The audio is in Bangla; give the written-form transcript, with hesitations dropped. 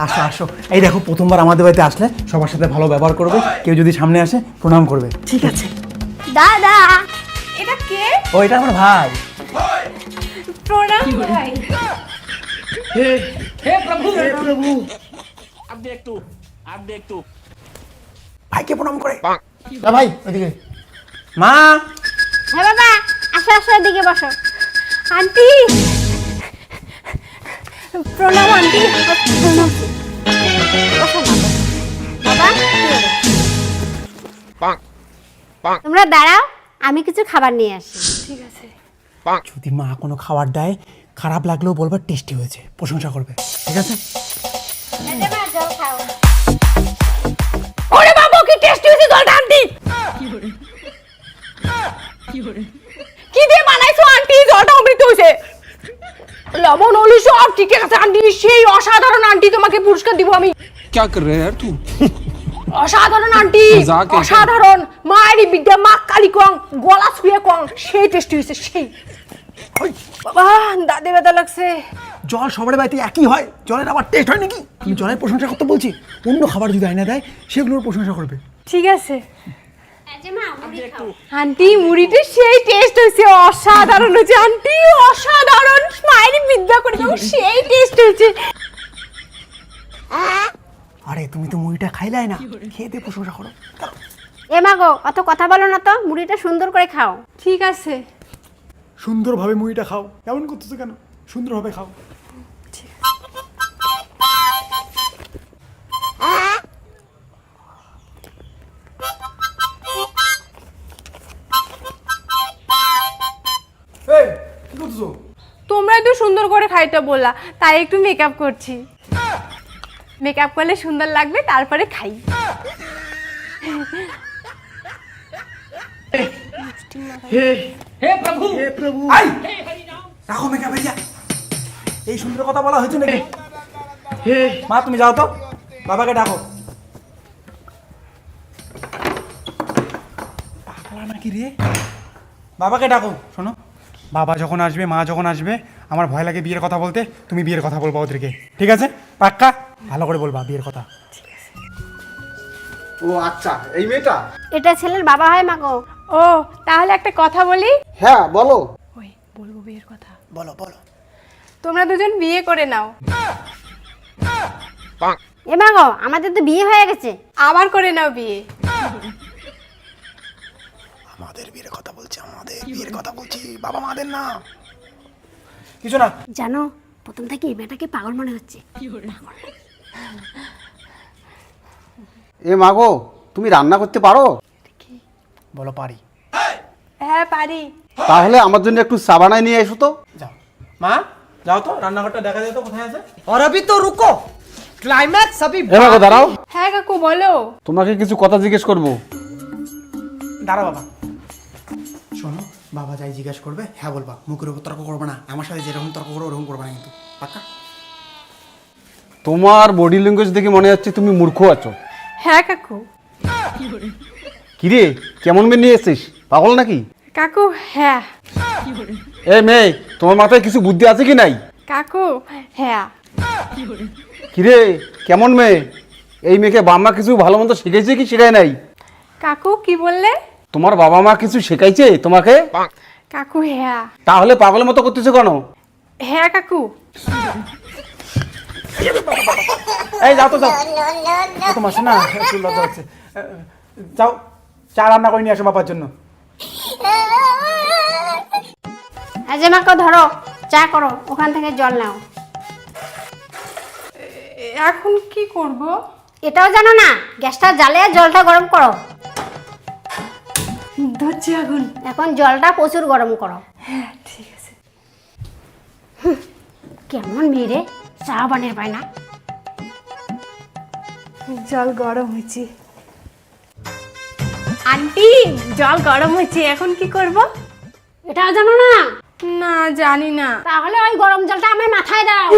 আসো আসো, এই দেখো প্রথমবার আমাদের বাড়িতে আসলে সবার সাথে ভালো ব্যবহার করবে, কেউ যদি সামনে আসে প্রণাম করবে। ঠিক আছে। দাদা এটা কে? ও এটা আমার ভাই। প্রণাম ভাই। हे प्रभु आप देख तू ভাইকে প্রণাম করে। না ভাই ওইদিকে। মা হ্যাঁ বাবা, আসো আসো, এদিকে বসো। আন্টি প্রণাম আন্টি। প্রণাম। বসো না, বসো। বাবা কি হলো? তোমরা দাঁড়াও, আমি কিছু খাবার নিয়ে আসি। ঠিক আছে। যদি মা কোনো খাবার দেয় খারাপ লাগলেও বলবার টেস্টি হয়েছে, প্রশংসা করবে, ঠিক আছে? জল খাও। ওরে বাবা কি টেস্টি হয়েছে জলটা আন্টি। কি দিয়ে বানাইছো আন্টি? জলটা অমৃত হয়েছে। লবণ হলুদ সব ঠিক আছে আন্টি, সেই অসাধারণ আন্টি, তোমাকে পুরস্কার দিব আমি। क्या कर रहे हैं यार तू অসাধারণ আন্টি, মজাক এসে। অসাধারণ। মায়েরই বিদ্যা, মা কালী কং, গলা ছুঁয়ে কং, সেই টেস্টি হয়েছে সেই। বাবা দাঁতে ব্যথা লাগছে। জল সবার বাড়িতে একই হয়, জলের আবার টেস্ট হয় নাকি? তুমি জলের প্রশংসা করতে বলছি, অন্য খাবার যদি আয়না দেয় সেগুলোর প্রশংসা করবে। ঠিক আছে এই যে মা, মুড়ি খাও। আন্টি, মুড়িতে সেই টেস্ট হয়েছে, অসাধারণ হয়েছে আন্টি, অসাধারণ। মায়েরই বিদ্যা করে কং, সেই টেস্ট হয়েছে। আরে তুমি তো মুড়িটা খাইলাই না, খেয়ে দিয়ে প্রশংসা করো। এ মা গো, অত কথা বলো না তো, মুড়িটা সুন্দর করে খাও। ঠিক আছে। সুন্দরভাবে মুড়িটা খাও, এমন করতেছো কেন? সুন্দরভাবে খাও। এই কি করতেছো? তোমরাই তো সুন্দর করে খাইতে বললা, তাই একটু মেকআপ করছি। মেকআপ করলে সুন্দর লাগবে, তারপরে খাই। हे प्रभु হে প্রভু, আই রাখো মেকআপ হয়ে যা। এই সুন্দর কথা বলা হয়েছে নাকি? हे মা তুমি যাও তো, বাবাকে ডাকো। পাগলা নাকি রে? বাবাকে ডাকো। শোনো, বাবা যখন আসবে, মা যখন আসবে, আমার ভয় লাগে বিয়ের কথা বলতে, তুমি বিয়ের কথা বলবা ওদেরকে, ঠিক আছে? পাক্কা ভালো করে বলবা বিয়ের কথা। ও আচ্ছা, এই মেয়েটা? এটা ছেলের বাবা হয় মা গো। ও তাহলে একটা কথা বলি। হ্যাঁ বলো। ওই বলবো বিয়ের কথা। বলো বলো। তোমরা দুজন বিয়ে করে নাও। এ মা গো, আমাদের তো বিয়ে হয়ে গেছে। আবার করে নাও বিয়ে। আমাদের বিয়ের কথা বলছি, আমাদের বিয়ের কথা বলছি, বাবা মাদের না। কিছু না। জানো, প্রথম থেকে এই মেয়েটাকে পাগল মনে হচ্ছে। এ মাগো, তুমি রান্না করতে পারো? বলো পারি। হ্যাঁ পারি। তাহলে আমার জন্য একটু চা বানায় নিয়ে এসো তো। যাও মা, যাও তো, রান্নাঘরটা দেখা যায় তো কোথায় আছে। और अभी तो रुको, क्लाइमैक्स अभी। এ মাগো দাঁড়াও, হ্যাঁ কাকু বলো। তোমাকে কিছু কথা জিজ্ঞেস করবো। দাঁড়া বাবা। শোনো, বাবা যাই জিজ্ঞাসা করবে হ্যাঁ বলবা, মুখের উপর তর্ক করবে না, আমার সাথে যেরকম তর্ক করো ওরকম করবে না কিন্তু, পাক্কা? তোমার বডি ল্যাঙ্গুয়েজ দেখে মনে হচ্ছে তুমি মূর্খ আছো। হ্যাঁ কাকু। কিরে, কেমন মেয়ে নিয়ে এসেছিস? পাগল নাকি? কাকু হ্যাঁ। এ মেয়ে, তোমার মাথায় কিছু বুদ্ধি আছে কি নাই? কাকু হ্যাঁ। কিরে, কেমন মেয়ে? এই মেয়েকে বাবা মা কিছু ভালো মন্দ শিখাইছে কি শেখায় নাই? কাকু কি বললে? তোমার বাবা মা কিছু শেখাইছে তোমাকে? কাকু হ্যাঁ। তাহলে পাগলের মতো করতেছো কেন? হ্যাঁ কাকু। এই যাও তো, যাও। তোমার শোনা একটু লজ্জা হচ্ছে। যাও, চা রান্না করে নিয়ে আসো বাবার জন্য। এই যে মাকে ধরো, চা করো, ওখান থেকে জল নাও। এখন কি করব? এটাও জানো না? গ্যাসটা জ্বালিয়ে জলটা গরম করো। ধরছি আগুন। এখন জলটা প্রচুর গরম করো। হ্যাঁ ঠিক আছে। কেমন মেয়ে রে, চা বানিয়ে পায় না। জল গরম হয়েছে। আন্টি জল গরম হয়েছে, এখন কি করব? এটাও জানো না? না জানি না। তাহলে ওই গরম জলটা আমার মাথায় দাও।